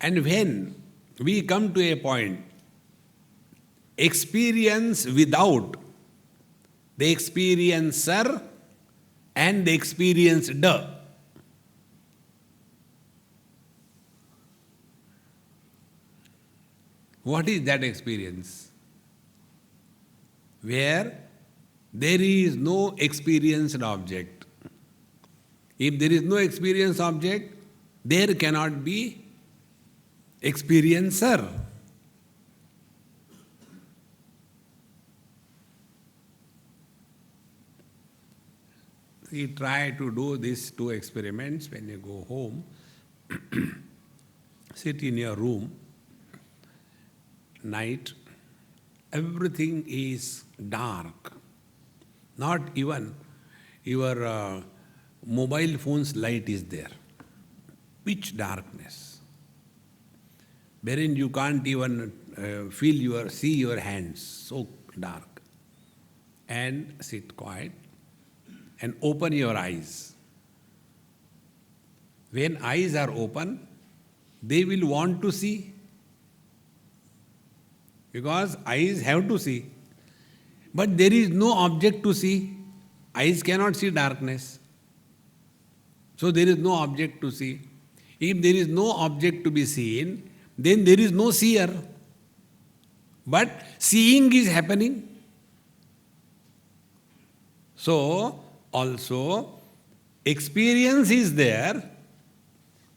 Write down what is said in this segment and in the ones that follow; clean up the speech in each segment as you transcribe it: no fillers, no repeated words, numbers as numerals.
And when we come to a point, experience without the experiencer and the experienced, what is that experience? Where there is no experienced object. If there is no experienced object, there cannot be experiencer. You try to do these two experiments when you go home. Sit in your room, night, everything is dark. Not even your mobile phone's light is there. Pitch darkness, wherein you can't even see your hands, so dark. And sit quiet and open your eyes. When eyes are open, they will want to see, because eyes have to see. But there is no object to see. Eyes cannot see darkness. So there is no object to see. If there is no object to be seen, then there is no seer. But seeing is happening. So also experience is there,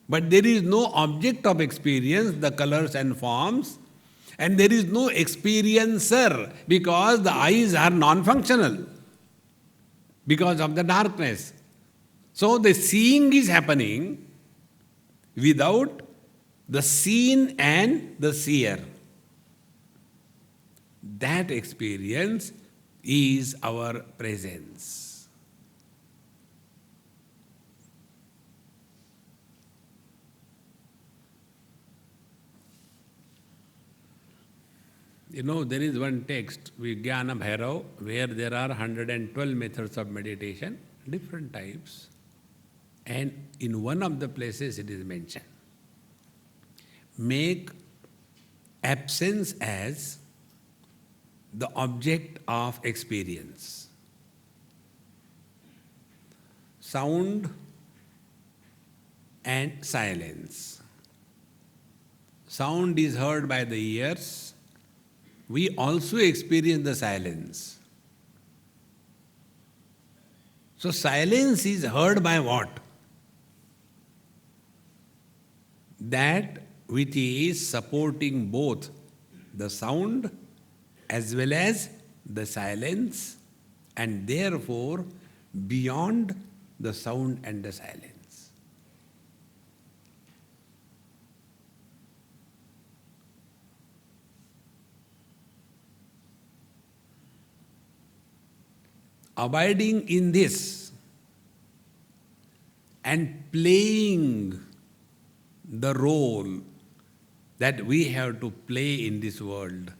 but there is no object of experience, the colors and forms, and there is no experiencer, because the eyes are non-functional because of the darkness. So the seeing is happening without the seen and the seer. That experience is our presence. You know, there is one text, Vijnana Bhairav, where there are 112 methods of meditation, different types. And in one of the places it is mentioned, make absence as the object of experience. Sound and silence. Sound is heard by the ears. We also experience the silence. So silence is heard by what? That which is supporting both the sound as well as the silence, and therefore beyond the sound and the silence. Abiding in this and playing the role that we have to play in this world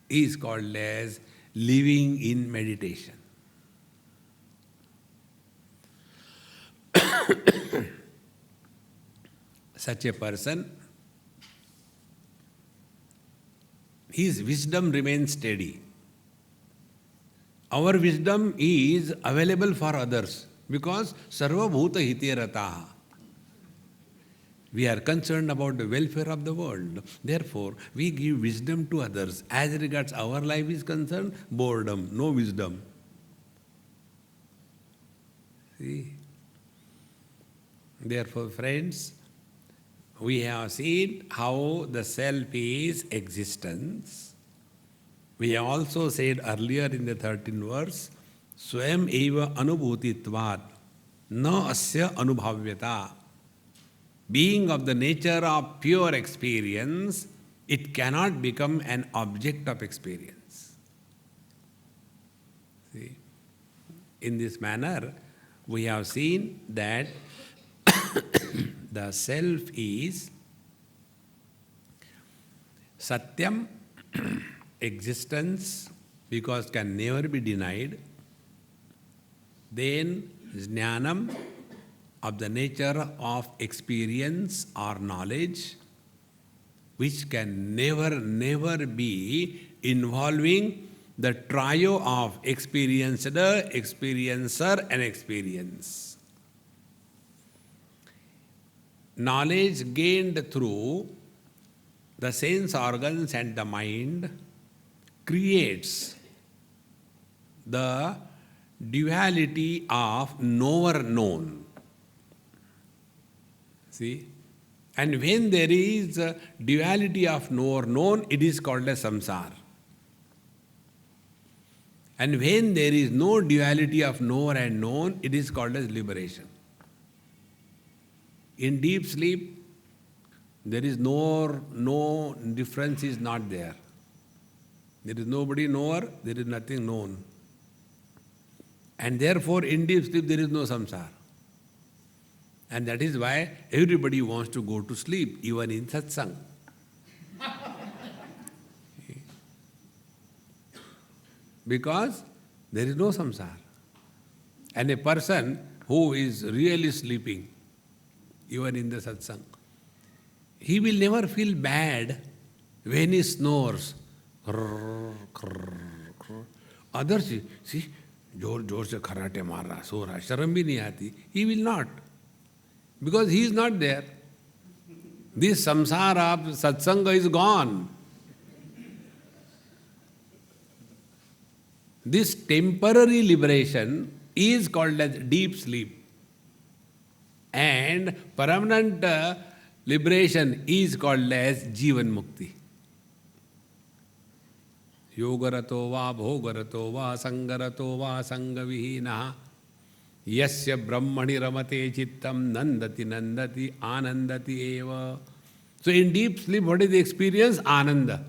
is called as living in meditation. Such a person, his wisdom remains steady. Our wisdom is available for others because sarva bhuta hite rataha. We are concerned about the welfare of the world. Therefore, we give wisdom to others. As regards our life is concerned, boredom, no wisdom. See? Therefore, friends, we have seen how the self is existence. We have also said earlier in the 13th verse, Swam eva anubhutitvat na asya anubhavyata. Being of the nature of pure experience, it cannot become an object of experience. See, in this manner, we have seen that the self is satyam, existence, because can never be denied. Then jnanam, of the nature of experience or knowledge. which can never be involving the trio of experiencer, experiencer and experience. Knowledge gained through the sense organs and the mind creates the duality of knower known. See? And when there is a duality of knower known, it is called as samsara. And when there is no duality of knower and known, it is called as liberation. In deep sleep, there is no difference is not there. There is nobody knower, there is nothing known. And therefore, in deep sleep, there is no samsara. And that is why everybody wants to go to sleep, even in satsang. Because there is no samsara. And a person who is really sleeping, even in the satsang, he will never feel bad when he snores. Others see, जोर से खराटे मार रहा, सो रहा, शर्म भी नहीं आती. He will not. Because he is not there. This samsara of satsanga is gone. This temporary liberation is called as deep sleep. And permanent liberation is called as Jivan Mukti. Yogarato va bhogarato va sangarato va sangavihinaha yasya brahmani ramate chittam nandati anandati eva. So in deep sleep, what is the experience? Ananda.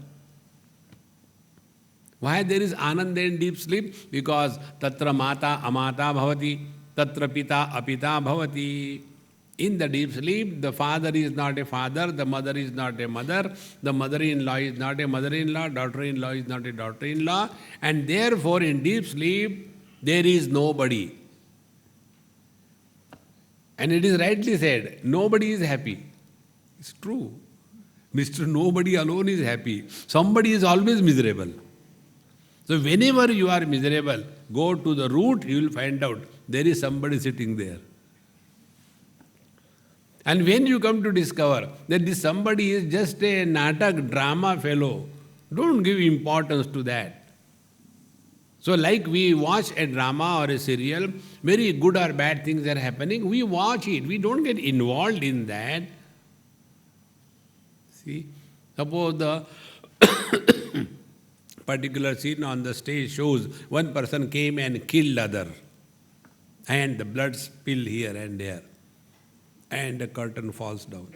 Why there is ananda in deep sleep? Because tatra mata amata bhavati, tatra pita apita bhavati. In the deep sleep, the father is not a father, the mother is not a mother, the mother-in-law is not a mother-in-law, daughter-in-law is not a daughter-in-law, and therefore in deep sleep, there is nobody. And it is rightly said, nobody is happy. It's true. Mr. Nobody alone is happy. Somebody is always miserable. So whenever you are miserable, go to the root, you will find out there is somebody sitting there. And when you come to discover that this somebody is just a natak drama fellow, don't give importance to that. So like we watch a drama or a serial, very good or bad things are happening, we watch it, we don't get involved in that. See, suppose the particular scene on the stage shows one person came and killed other, and the blood spilled here and there, and the curtain falls down.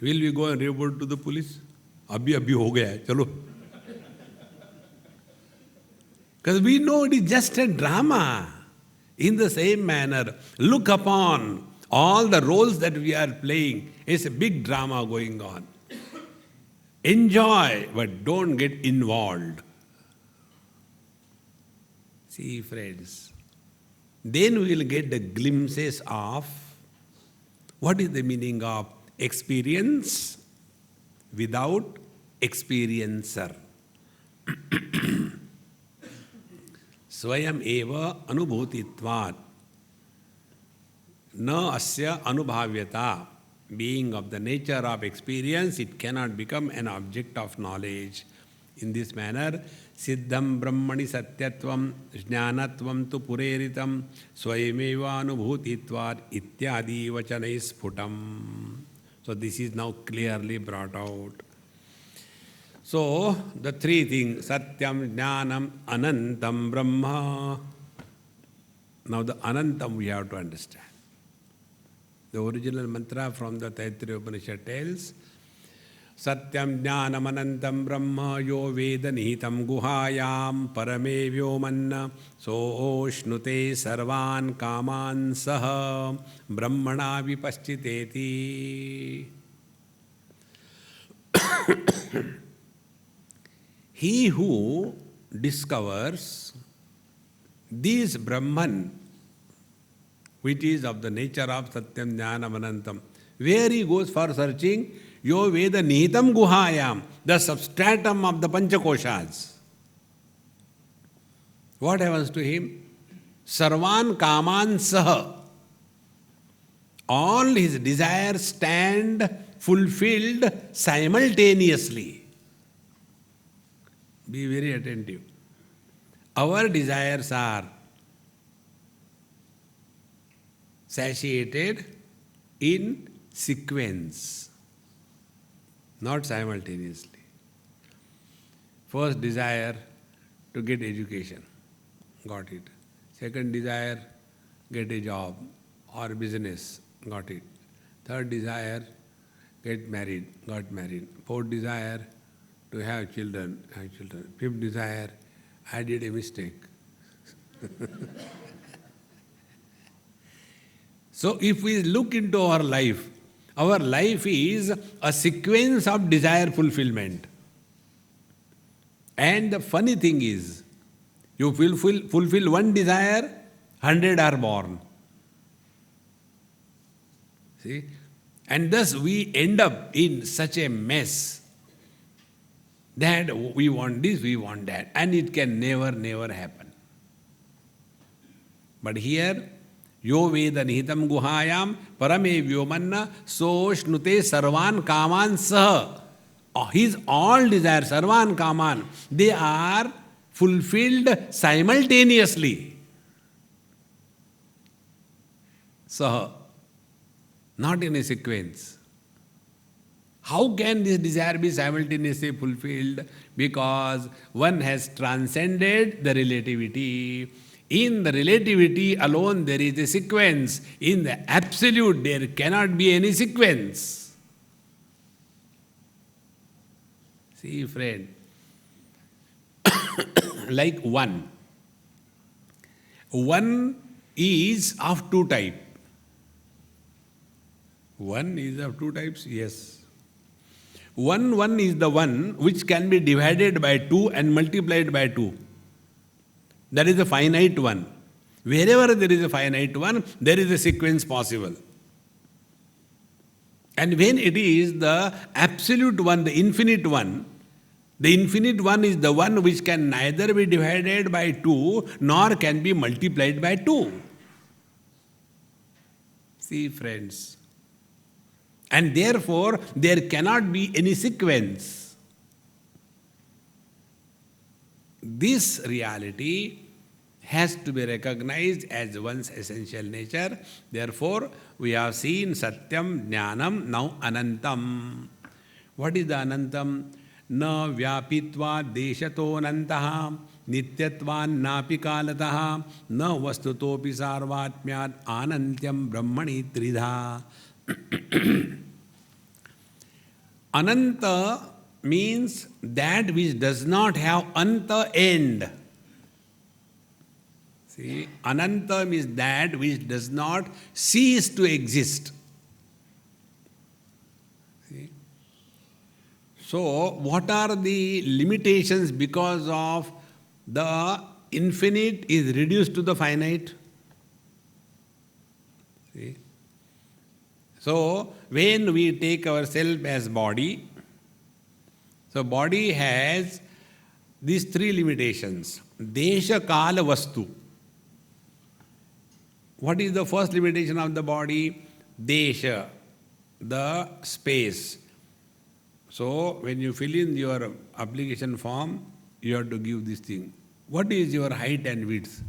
Will we go and report to the police? Abhi ho gaya hai, chalo. Because we know it is just a drama. In the same manner, look upon all the roles that we are playing. It's a big drama going on. Enjoy, but don't get involved. See, friends, then we will get the glimpses of what is the meaning of experience without experiencer. Swayam eva anubhutitvat na asya anubhavyata. Being of the nature of experience, it cannot become an object of knowledge. In this manner, siddham brahmani satyatvam jnanatvam tu pureritam swayameva anubhutitvat ityadi vachanai sphutam. So this is now clearly brought out. So the three things, satyam, jnanam, anantam, brahma. Now the anantam we have to understand. The original mantra from the Taittiriya Upanishad tells, Satyam jnanam anantam brahma yo veda nihitam guhayam parame vyomanna soshnute sarvan kaman saha brahmana vipaschiteti. He who discovers this Brahman, which is of the nature of Satyam Jnanam Anantam, where he goes for searching, Yo Veda Nihitam Guhayam, the substratum of the Panchakoshas. What happens to him? Sarvan Kaman Saha. All his desires stand fulfilled simultaneously. Be very attentive. Our desires are satiated in sequence, not simultaneously. First desire to get education, got it. Second desire, get a job or business, got it. Third desire, get married, got married. Fourth desire, to have children, have children. Fifth desire, I did a mistake. So if we look into our life is a sequence of desire fulfillment. And the funny thing is, you fulfill one desire, 100 are born. See? And thus we end up in such a mess that we want this, we want that, and it can never happen. But here, Yo Veda Nihitam Guhayam Parame Vyomanna So Shnute Sarvan Kaman Saha. His all desires, Sarvan Kaman, they are fulfilled simultaneously. Saha, not in a sequence. How can this desire be simultaneously fulfilled? Because one has transcended the relativity. In the relativity alone there is a sequence. In the absolute there cannot be any sequence. See, friend, like one. One is of two types. One is of two types, yes. One is the one which can be divided by 2 and multiplied by 2. That is a finite one. Wherever there is a finite one, there is a sequence possible. And when it is the absolute one, the infinite one is the one which can neither be divided by 2 nor can be multiplied by 2. See, friends. And therefore, there cannot be any sequence. This reality has to be recognized as one's essential nature. Therefore, we have seen Satyam, Jnanam, now Anantam. What is the Anantam? Na vyapitva deshato anantaha nityatvan napi kalataha na vastutopi sarvatmyat anantyam brahmani tridha. Ananta means that which does not have anta end. See, Ananta means that which does not cease to exist. See? So, what are the limitations because of the infinite is reduced to the finite? See? So, when we take ourselves as body, so body has these 3 limitations. Desha, Kala, Vastu. What is the first limitation of the body? Desha, the space. So, when you fill in your application form, you have to give this thing. What is your height and width?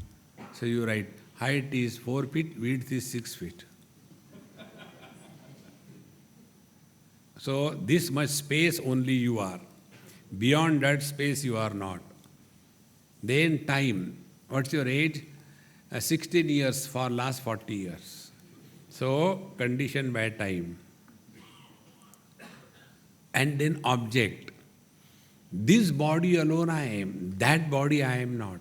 So, you write, height is 4 feet, width is 6 feet. So, this much space only you are. Beyond that space you are not. Then time. What's your age? 16 years for last 40 years. So, conditioned by time. And then object. This body alone I am, that body I am not.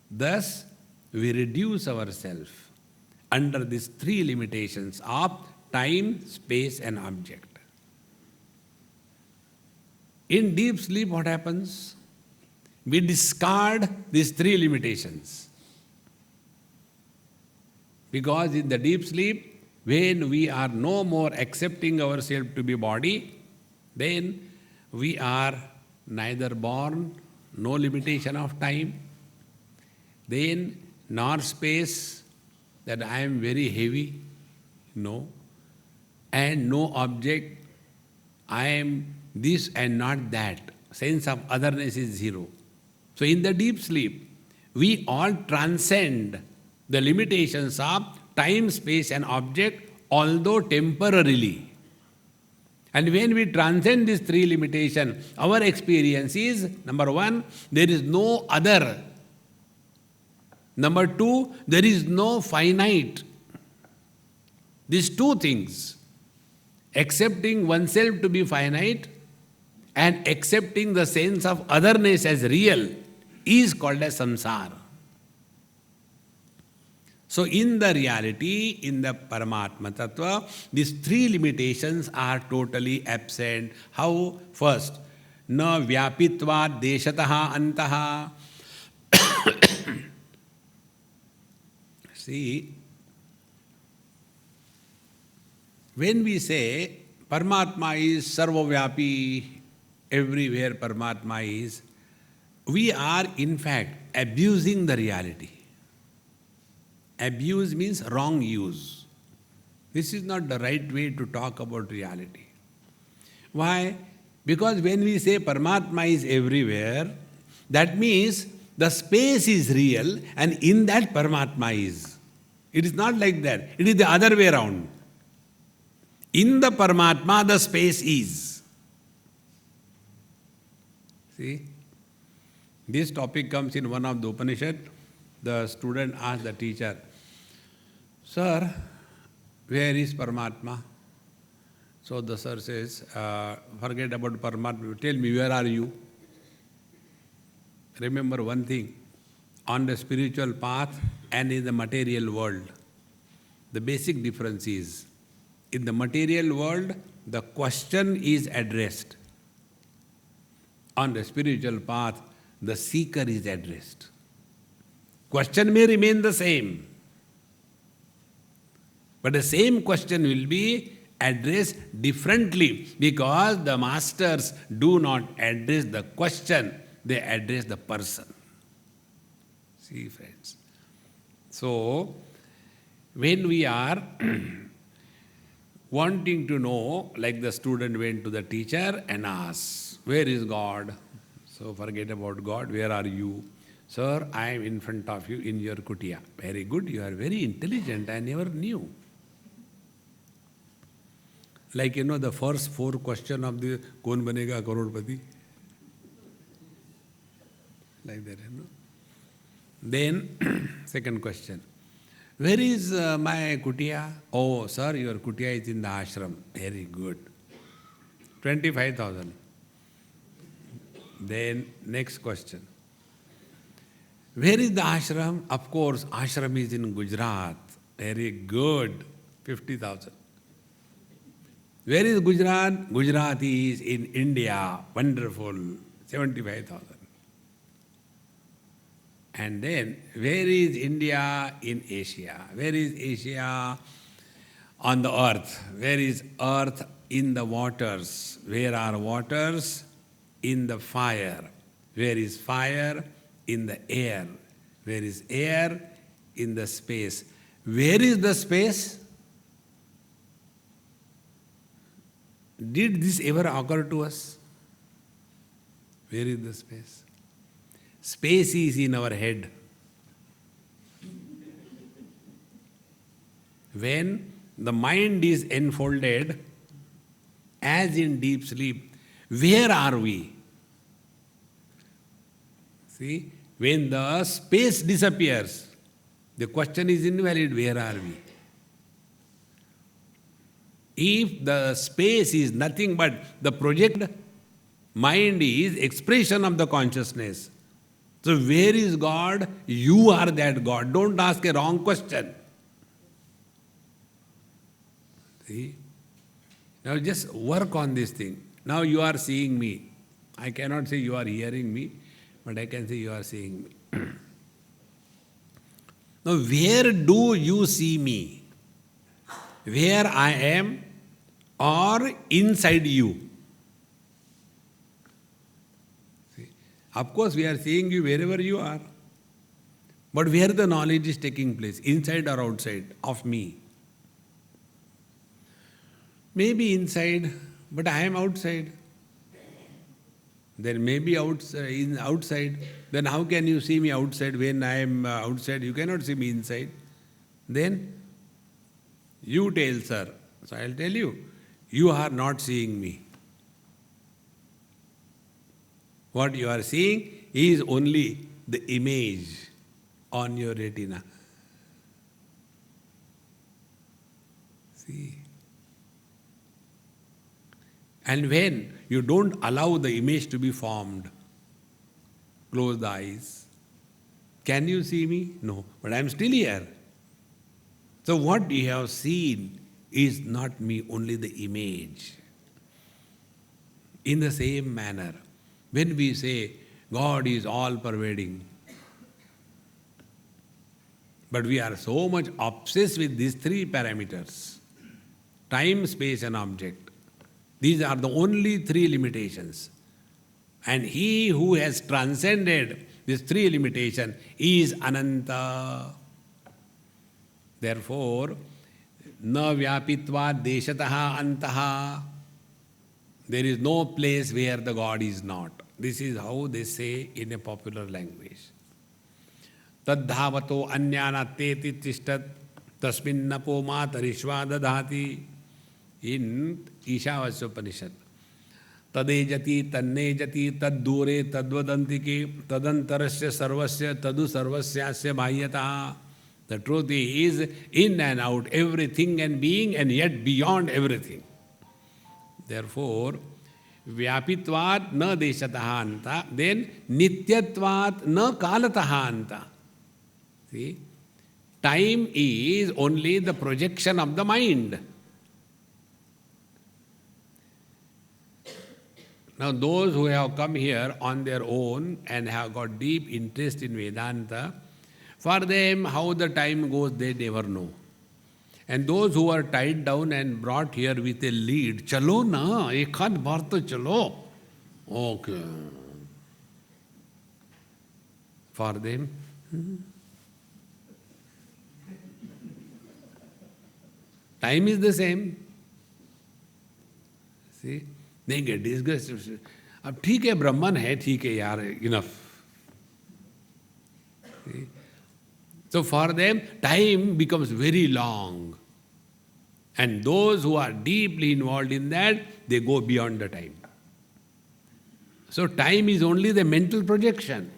Thus, we reduce ourselves under these 3 limitations of time, space and object. In deep sleep, what happens? We discard these 3 limitations. Because in the deep sleep, when we are no more accepting ourselves to be body, then we are neither born, no limitation of time, then nor space, that I am very heavy, no, and no object, I am this and not that. Sense of otherness is zero. So in the deep sleep, we all transcend the limitations of time, space and object, although temporarily. And when we transcend these three limitations, our experience is, number one, there is no other. Number two, there is no finite. These two things, accepting oneself to be finite and accepting the sense of otherness as real, is called as samsara. So in the reality, in the Paramatma Tattva, these three limitations are totally absent. How? First, na vyapitva deshataha antaha. See, when we say Paramatma is sarvavyapi, everywhere Paramatma is, we are in fact abusing the reality. Abuse means wrong use. This is not the right way to talk about reality. Why? Because when we say Paramatma is everywhere, that means the space is real and in that Paramatma is. It is not like that. It is the other way around. In the Paramatma, the space is. See? This topic comes in one of the Upanishad. The student asked the teacher, "Sir, where is Paramatma?" So the sir says, "Forget about Paramatma. Tell me, where are you?" Remember one thing, on the spiritual path and in the material world, the basic difference is, in the material world, the question is addressed. On the spiritual path, the seeker is addressed. Question may remain the same, but the same question will be addressed differently because the masters do not address the question, they address the person. See, friends. So, when we are wanting to know, like the student went to the teacher and asked, "Where is God?" So forget about God, where are you? "Sir, I am in front of you in your kutia." Very good, you are very intelligent, I never knew. Like, the first 4 questions of the Kaun Banega Karodpati? Like that, Then, second question. "Where is my kutia?" "Oh, sir, your kutia is in the ashram." Very good. 25,000. Then, next question. "Where is the ashram?" "Of course, ashram is in Gujarat." Very good. 50,000. "Where is Gujarat?" "Gujarat is in India." Wonderful. 75,000. And then, where is India? In Asia. Where is Asia? On the earth. Where is earth? In the waters. Where are waters? In the fire. Where is fire? In the air. Where is air? In the space. Where is the space? Did this ever occur to us? Where is the space? Space is in our head. When the mind is enfolded, as in deep sleep, where are we? See, when the space disappears, the question is invalid, where are we? If the space is nothing but the project, mind is expression of the consciousness. So where is God? You are that God. Don't ask a wrong question. See? Now just work on this thing. Now you are seeing me. I cannot say you are hearing me, but I can say you are seeing me. Now where do you see me? where I am or inside you. See? Of course, we are seeing you wherever you are. But where the knowledge is taking place, inside or outside of me? Maybe inside, but I am outside. Then maybe outside. Then how can you see me outside when I am outside? You cannot see me inside. Then you tell, sir. So I will tell you, you are not seeing me. What you are seeing is only the image on your retina. See? And when you don't allow the image to be formed, close the eyes. Can you see me? No, but I am still here. So what you have seen is not me, only the image. In the same manner, when we say God is all-pervading, but we are so much obsessed with these three parameters, time, space and object. These are the only three limitations. And he who has transcended these three limitations is Ananta. Therefore, na vyapitva deshataha antaha. There is no place where the God is not. This is how they say in a popular language. Tadhavato anyanatteti tishtat tasminnapo matarishva dadhati. In Ishavasyopanishad. Tadejati, tannejati, taddure, tadvadantiki, tadantarasya sarvasya, tadu sarvasyasya bhayyata. The truth is in and out, everything and being, and yet beyond everything. Therefore, vyapitvat na deshataha anta, then nityatvat na kalataha anta. See? Time is only the projection of the mind. Now, those who have come here on their own and have got deep interest in Vedanta, for them, how the time goes, they never know. And those who are tied down and brought here with a lead, chalo na, ekhad bar to chalo. Okay. For them, time is the same. See? They get disgusted. अब ठीक है ब्रह्मन है ठीक है यार enough. So for them time becomes very long, and those who are deeply involved in that, they go beyond the time. So time is only the mental projection,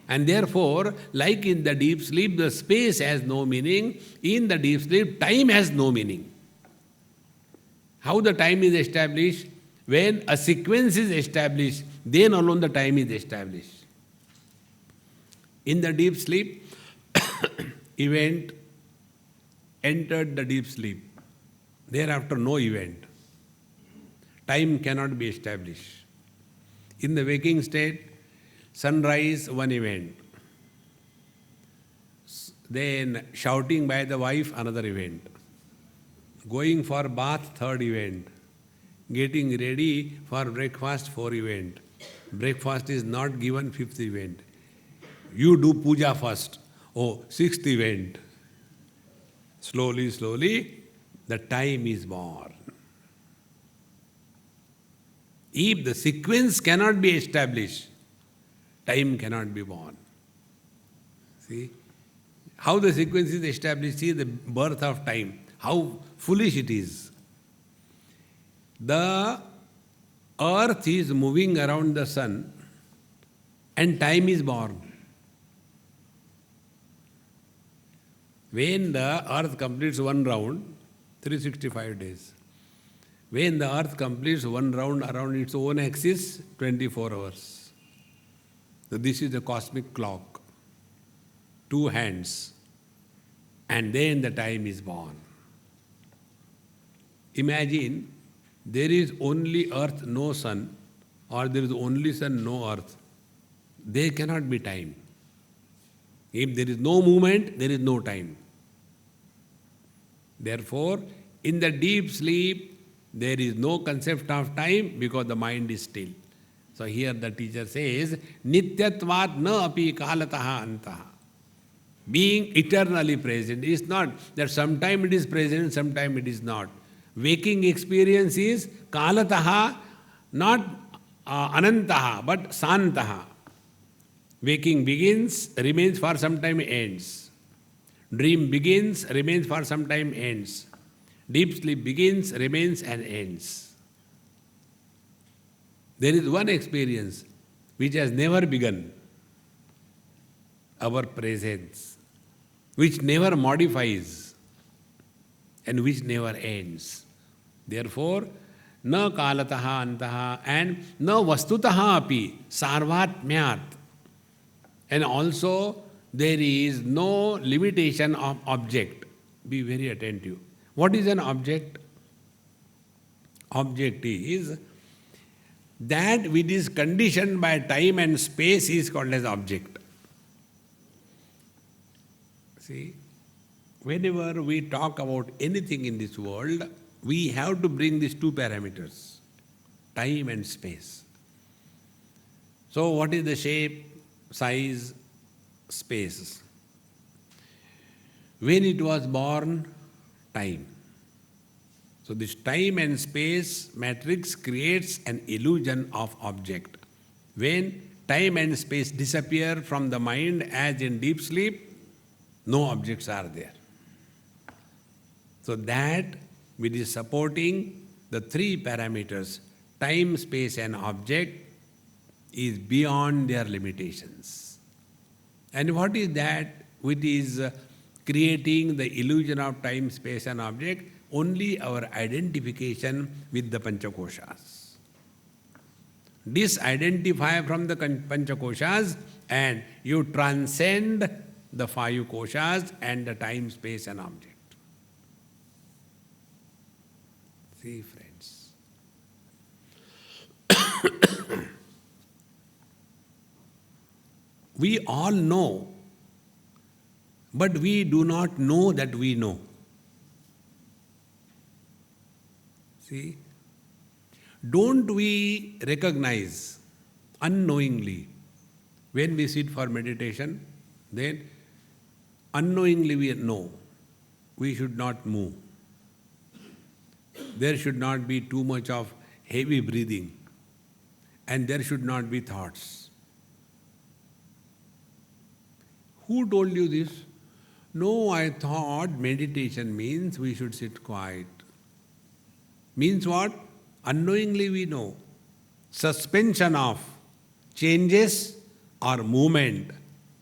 and therefore like in the deep sleep the space has no meaning, in the deep sleep time has no meaning. How the time is established? When a sequence is established, then alone the time is established. In the deep sleep, event entered the deep sleep. Thereafter, no event. Time cannot be established. In the waking state, sunrise, one event. Then shouting by the wife, another event. Going for bath, third event. Getting ready for breakfast, fourth event. Breakfast is not given, fifth event. You do puja first. Oh, sixth event. Slowly, slowly, the time is born. If the sequence cannot be established, time cannot be born. See? How the sequence is established, see the birth of time. How foolish it is. The earth is moving around the sun and time is born. When the earth completes one round, 365 days. When the earth completes one round around its own axis, 24 hours. So this is the cosmic clock. 2 hands. And then the time is born. Imagine there is only earth, no sun, or there is only sun, no earth. There cannot be time. If there is no movement, there is no time. Therefore, In the deep sleep, there is no concept of time because the mind is still. So here the teacher says, Nityatvat na api kalataha antaha. Being eternally present is not that sometime it is present, sometime it is not. Waking experience is kalataha, not anantaha, but santaha. Waking begins, remains for some time, ends. Dream begins, remains for some time, ends. Deep sleep begins, remains and ends. There is one experience which has never begun, our presence, which never modifies and which never ends. Therefore, na kalataha antaha and na vastutaha api sarvatmyat. And also, there is no limitation of object. Be very attentive. What is an object? Object is that which is conditioned by time and space is called as object. See, whenever we talk about anything in this world, we have to bring these two parameters, time and space. So what is the shape, size, space? When it was born, time. So this time and space matrix creates an illusion of object. When time and space disappear from the mind as in deep sleep, no objects are there. So that which is supporting the three parameters, time, space and object, is beyond their limitations. And what is that which is creating the illusion of time, space and object? Only our identification with the Panchakoshas. Disidentify from the Panchakoshas and you transcend the five koshas and the time, space and object. See, friends. We all know, but we do not know that we know. See, don't we recognize unknowingly when we sit for meditation, then unknowingly we know we should not move. There should not be too much of heavy breathing and there should not be thoughts. Who told you this? No, I thought meditation means we should sit quiet. Means what? Unknowingly we know. Suspension of changes or movement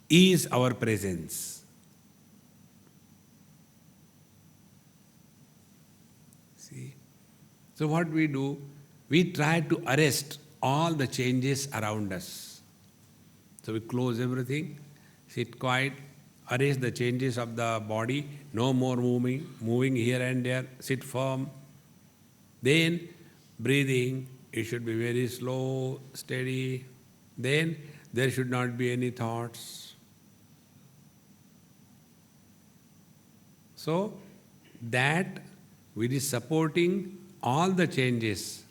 is our presence. See? So what we do? We try to arrest all the changes around us. So we close everything, sit quiet, arrest the changes of the body, no more moving here and there, sit firm. Then breathing, it should be very slow, steady. Then there should not be any thoughts. So that which is supporting all the changes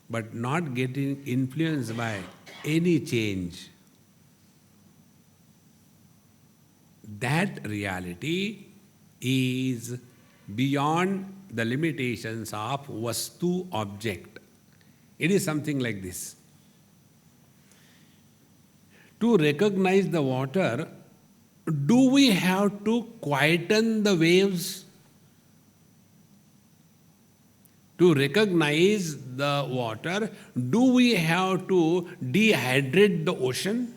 but not getting influenced by any change. That reality is beyond the limitations of vastu, object. It is something like this. To recognize the water, do we have to quieten the waves? To recognize the water, do we have to dehydrate the ocean?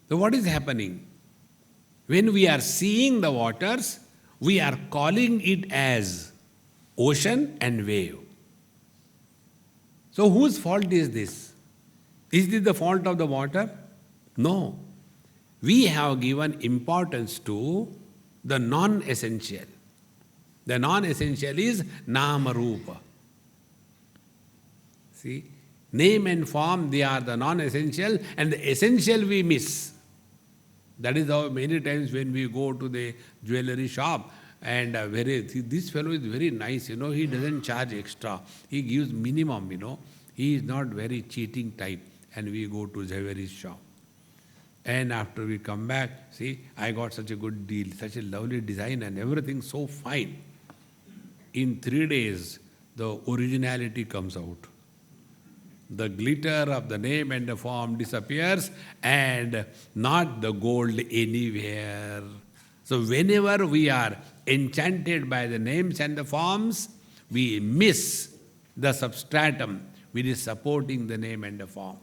So what is happening? When we are seeing the waters, we are calling it as ocean and wave. So whose fault is this? Is this the fault of the water? No. We have given importance to the non-essential. The non-essential is nama rupa. See, name and form, they are the non-essential, and the essential we miss. That is how many times when we go to the jewelry shop, And this fellow is very nice, he doesn't charge extra. He gives minimum, He is not very cheating type. And we go to Jewelry shop. And after we come back, see, I got such a good deal, such a lovely design and everything so fine. In 3 days, the originality comes out. The glitter of the name and the form disappears and not the gold anywhere. So whenever we are enchanted by the names and the forms, we miss the substratum which is supporting the name and the form.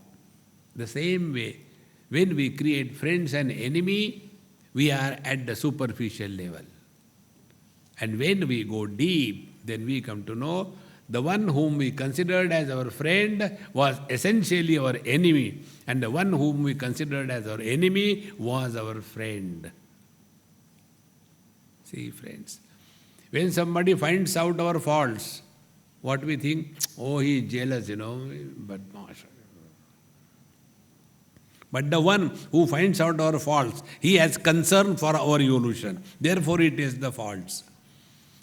The same way, when we create friends and enemy, we are at the superficial level. And when we go deep, then we come to know the one whom we considered as our friend was essentially our enemy, and the one whom we considered as our enemy was our friend. See, friends, when somebody finds out our faults, what we think? Oh, he is jealous, but But the one who finds out our faults, he has concern for our evolution. Therefore, he takes the faults.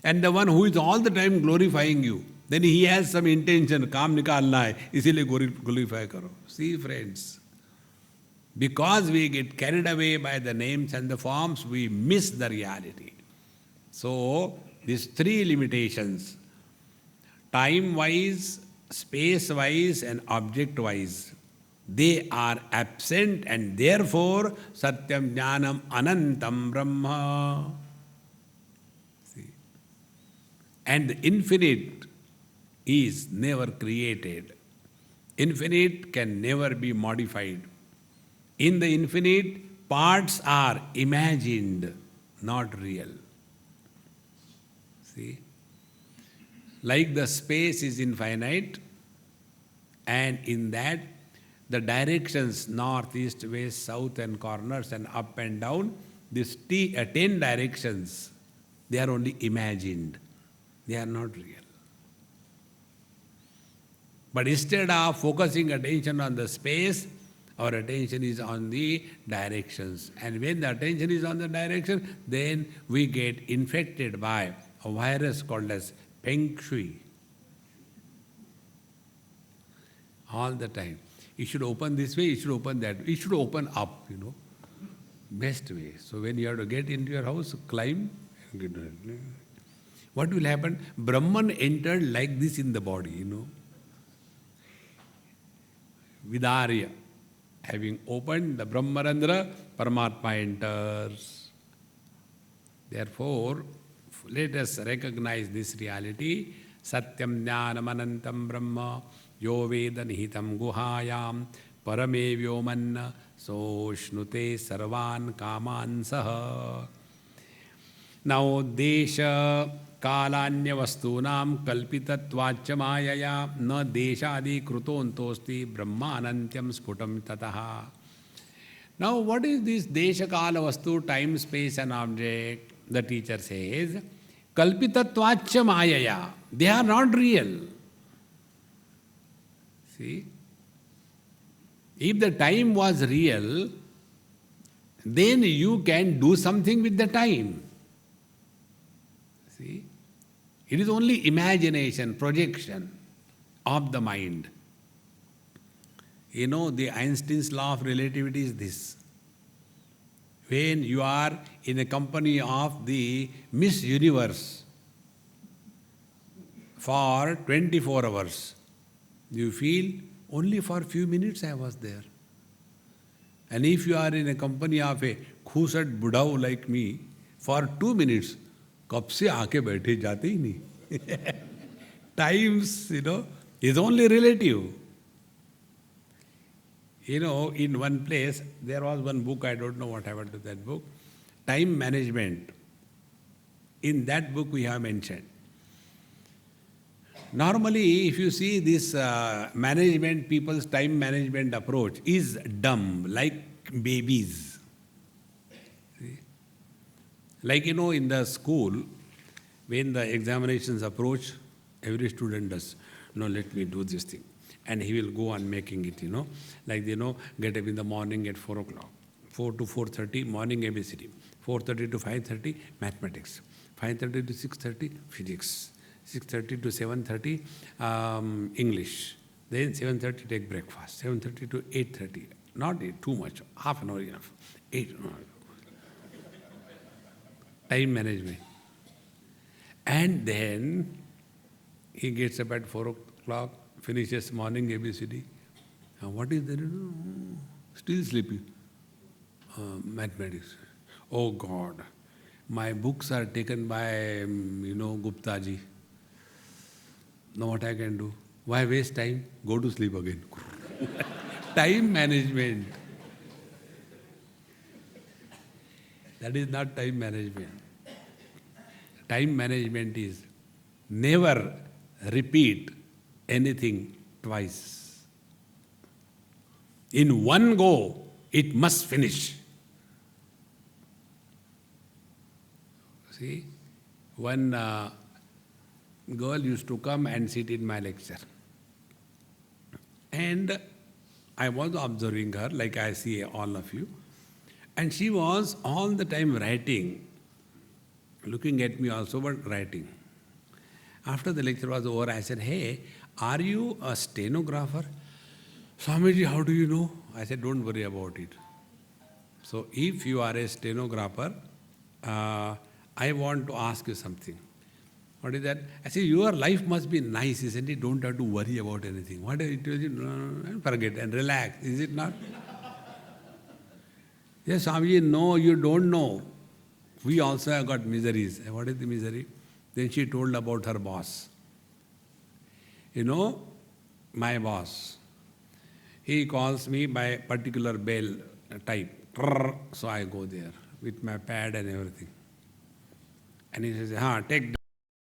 And the one who is all the time glorifying you, then he has some intention, काम निकालना है, इसीलिए glorify करो. See, friends, because we get carried away by the names and the forms, we miss the reality. So, these 3 limitations, time-wise, space-wise, and object-wise, they are absent, and therefore Satyam Jnanam Anantam Brahma. See? And the infinite is never created. Infinite can never be modified. In the infinite, parts are imagined, not real. See? Like the space is infinite, and in that the directions north, east, west, south and corners and up and down, these 10 directions, they are only imagined. They are not real. But instead of focusing attention on the space, our attention is on the directions. And when the attention is on the direction, then we get infected by a virus called as Feng Shui. All the time. It should open this way, it should open that way. It should open up, best way. So when you have to get into your house, climb. What will happen? Brahman entered like this in the body, Vidarya. Having opened the Brahmarandra, Paramatma enters. Therefore, let us recognize this reality. Satyam Jnanam Anantam Brahma. Yo Veda Nihitam Guhayam Parame Vyoman Soshnute Sarvan Kaman Saha. Now, Desha Kalanya Vastunam Kalpitatvacha Mayaya Na Deshadi Krutontosti Brahmanantyam Sputam Tataha. Now, what is this Desha Kala Vastu, time, space and object? The teacher says, Kalpitatvacha Mayaya. They are not real. See, if the time was real, then you can do something with the time. See, it is only imagination, projection of the mind. The Einstein's law of relativity is this. When you are in a company of the Miss Universe for 24 hours, you feel only for a few minutes I was there. And if you are in a company of a khusat budhau like me, for 2 minutes, कब से आके बैठे जाते ही नहीं. Times, is only relative. In one place, there was one book, I don't know what happened to that book, Time Management. In that book we have mentioned. Normally, if you see this management, people's time management approach is dumb, like babies. See? Like, in the school, when the examinations approach, every student does, let me do this thing. And he will go on making it, Like, get up in the morning at 4 o'clock, 4 to 4:30, morning ABCD, 4:30 to 5:30, mathematics, 5:30 to 6:30, physics. 6:30 to 7:30, English. Then 7:30 take breakfast. 7:30 to 8:30. Not too much, half an hour enough. 8. Time management. And then he gets up at 4 o'clock, finishes morning ABCD. What is there? Still sleepy. Mathematics. Oh God, my books are taken by, Gupta ji. Now what I can do? Why waste time? Go to sleep again. Time management. That is not time management. Time management is never repeat anything twice. In one go, it must finish. See, one girl used to come and sit in my lecture. And I was observing her, like I see all of you. And she was all the time writing, looking at me also, but writing. After the lecture was over, I said, "Hey, are you a stenographer?" "Swamiji, how do you know?" I said, "Don't worry about it. So if you are a stenographer, I want to ask you something." "What is that?" I said, "Your life must be nice, isn't it? Don't have to worry about anything. What I tell you, no, forget and relax, is it not?" "Yes, Swamiji, no, you don't know. We also have got miseries." "What is the misery?" Then she told about her boss. My boss, he calls me by particular bell type. So I go there with my pad and everything. And he says, "Take